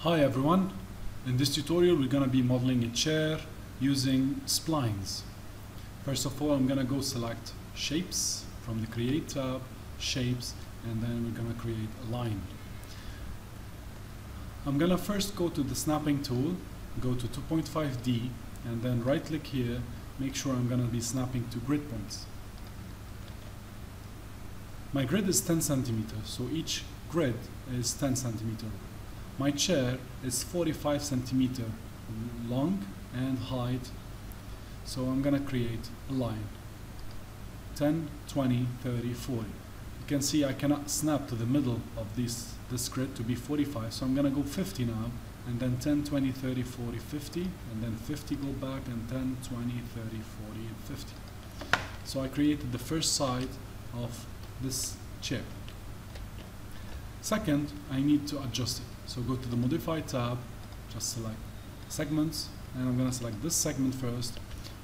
Hi everyone, in this tutorial we're going to be modeling a chair using splines. First of all, I'm going to go select shapes from the create tab, shapes, and then we're going to create a line. I'm going to first go to the snapping tool, go to 2.5D, and then right click here, make sure I'm going to be snapping to grid points. My grid is 10 centimeters, so each grid is 10 centimeters. My chair is 45 centimeters long and height, so I'm going to create a line 10, 20, 30, 40. You can see I cannot snap to the middle of this grid to be 45, so I'm going to go 50 now, and then 10, 20, 30, 40, 50, and then 50 go back, and 10, 20, 30, 40, and 50. So I created the first side of this chair. Second, I need to adjust it. So go to the Modify tab, just select Segments, and I'm going to select this segment first,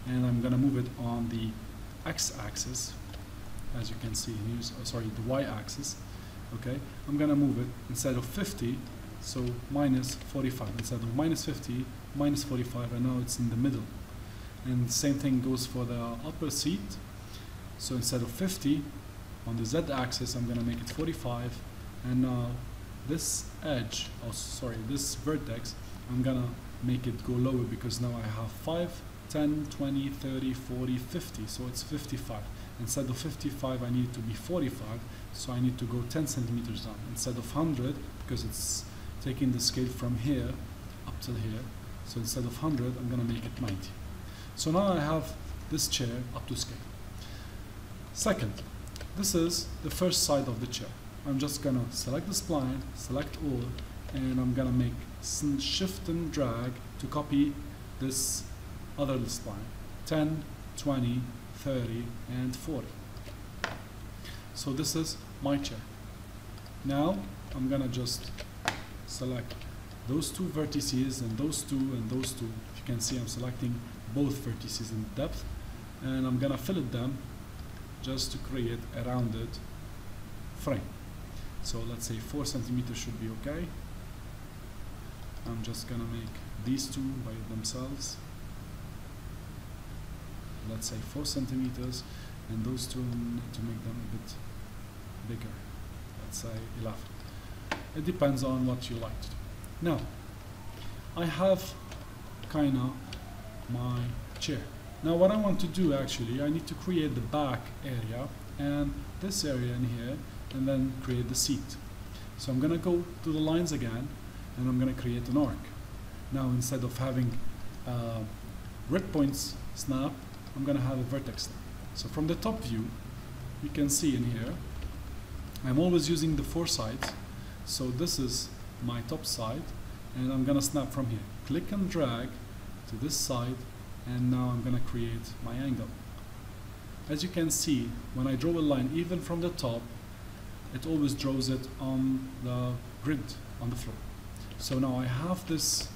and I'm going to move it on the X-axis, as you can see here, the Y-axis. Okay, I'm going to move it instead of 50, so minus 45. Instead of minus 50, minus 45, and now it's in the middle. And the same thing goes for the upper seat. So instead of 50, on the Z-axis, I'm going to make it 45. And now this edge, this vertex, I'm gonna make it go lower because now I have 5, 10, 20, 30, 40, 50, so it's 55. Instead of 55, I need it to be 45, so I need to go 10 centimeters down. Instead of 100, because it's taking the scale from here up till here, so instead of 100, I'm gonna make it 90. So now I have this chair up to scale. Second, this is the first side of the chair. I'm just gonna select the spline, select all, and I'm gonna make shift and drag to copy this other spline 10, 20, 30, and 40. So this is my chair. Now I'm gonna just select those two vertices and those two and those two. If you can see, I'm selecting both vertices in depth, and I'm gonna fillet them just to create a rounded frame. So let's say 4 centimeters should be okay. I'm just gonna make these two by themselves. Let's say 4 centimeters, and those two need to make them a bit bigger. Let's say 11. It depends on what you like to do. Now, I have kinda my chair. Now what I want to do actually, I need to create the back area and this area in here, and then create the seat. So I'm going to go to the lines again, and I'm going to create an arc. Now instead of having grid points snap, I'm going to have a vertex snap. So from the top view, you can see in here, I'm always using the 4 sides. So this is my top side, and I'm going to snap from here. Click and drag to this side, and now I'm going to create my angle. As you can see, when I draw a line, even from the top, it always draws it on the grid on the floor. So now I have this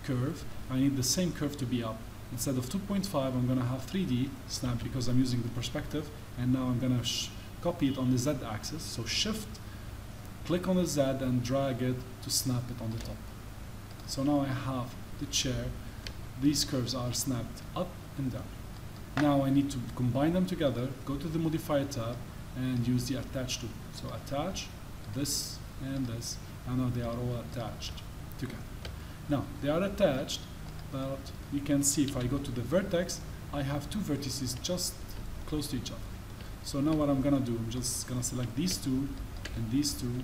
curve. I need the same curve to be up. Instead of 2.5, I'm going to have 3D snap because I'm using the perspective, and now I'm going to copy it on the Z axis. So shift, click on the Z and drag it to snap it on the top. So now I have the chair. These curves are snapped up and down. Now I need to combine them together, go to the Modify tab, and use the Attach tool. So attach this and this, and now they are all attached together. Now they are attached, but you can see if I go to the vertex, I have 2 vertices just close to each other. So now what I'm gonna do, I'm just gonna select these two and these two,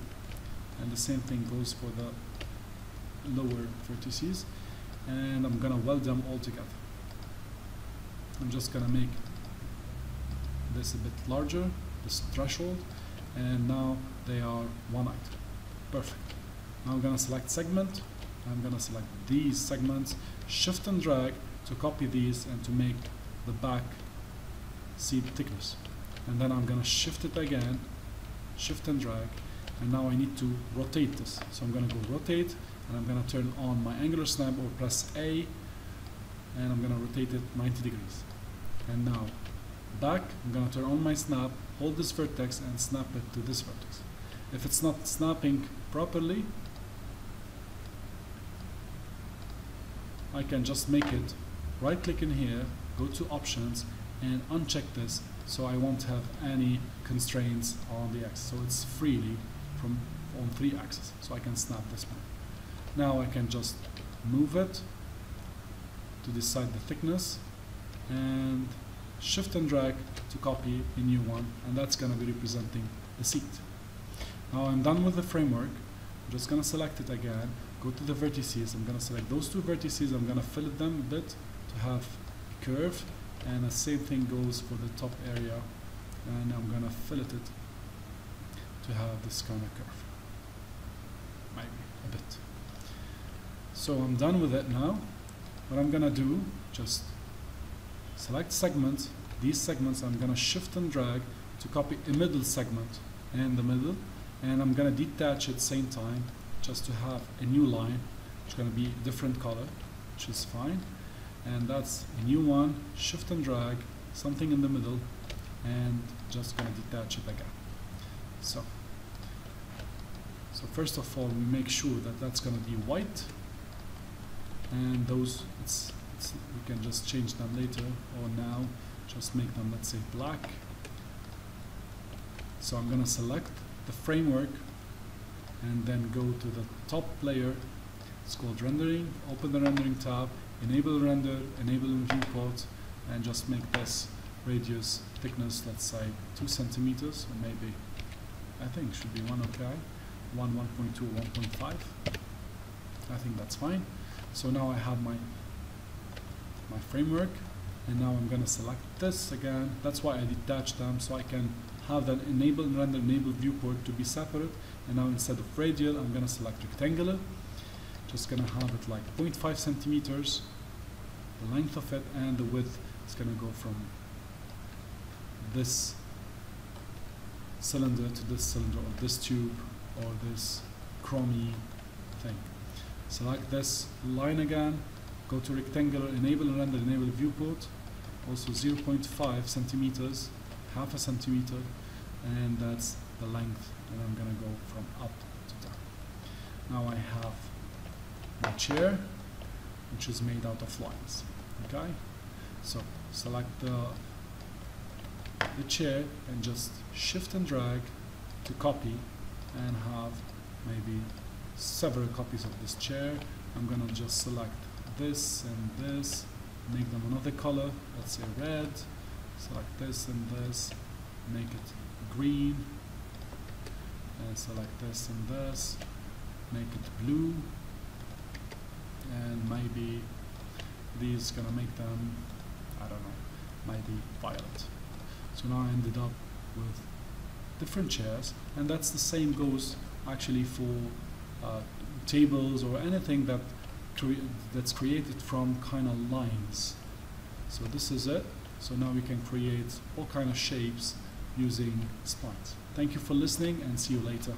and the same thing goes for the lower vertices, and I'm gonna weld them all together. I'm just gonna make this a bit larger, this threshold, and now they are one item. Perfect. Now I'm going to select segment. I'm going to select these segments, shift and drag to copy these and to make the back seat thickness. And then I'm going to shift it again, shift and drag, and now I need to rotate this. So I'm going to go rotate, and I'm going to turn on my angular snap or press A, and I'm going to rotate it 90 degrees. And now back, I'm going to turn on my snap, hold this vertex and snap it to this vertex. If it's not snapping properly, I can just make it, right click in here, go to options and uncheck this, so I won't have any constraints on the axis, so it's freely from on 3 axes, so I can snap this one. Now I can just move it to decide the thickness and shift and drag to copy a new one, and that's going to be representing the seat. Now I'm done with the framework. I'm just going to select it again, go to the vertices. I'm going to select those 2 vertices. I'm going to fillet them a bit to have a curve, and the same thing goes for the top area, and I'm going to fillet it to have this kind of curve, maybe a bit. So I'm done with it now. What I'm going to do, just select segments. These segments I'm going to shift and drag to copy a middle segment in the middle, and I'm going to detach at the same time just to have a new line, which is going to be a different color, which is fine. And that's a new one, shift and drag, something in the middle, and just going to detach it again. So first of all, we make sure that that's going to be white, and those, we can just change them later, or now, just make them, let's say, black. So I'm going to select the framework, and then go to the top layer. It's called rendering. Open the rendering tab, enable render, enable viewport, and just make this radius thickness, let's say 2 centimeters, or maybe, I think should be 1, okay, 1.2, 1.5. I think that's fine. So now I have my framework, and now I'm going to select this again. That's why I detached them, so I can have that enable and render, enable viewport to be separate. And now instead of radial, I'm going to select rectangular. Just going to have it like 0.5 centimeters, the length of it, and the width is going to go from this cylinder to this cylinder, or this tube, or this chromey thing. Select this line again, go to rectangular, enable and render, enable viewport, also 0.5 centimeters, half a centimeter, and that's the length, and I'm going to go from up to down. Now I have my chair, which is made out of lines. Okay, so select the chair and just shift and drag to copy, and have maybe several copies of this chair. I'm going to just select this and this, make them another color, let's say red, select this and this, make it green, and select this and this, make it blue, and maybe these gonna make them, I don't know, maybe violet. So now I ended up with different chairs, and that's the same goes actually for tables or anything that's created from kind of lines. So this is it. So now we can create all kind of shapes using splines. Thank you for listening, and see you later.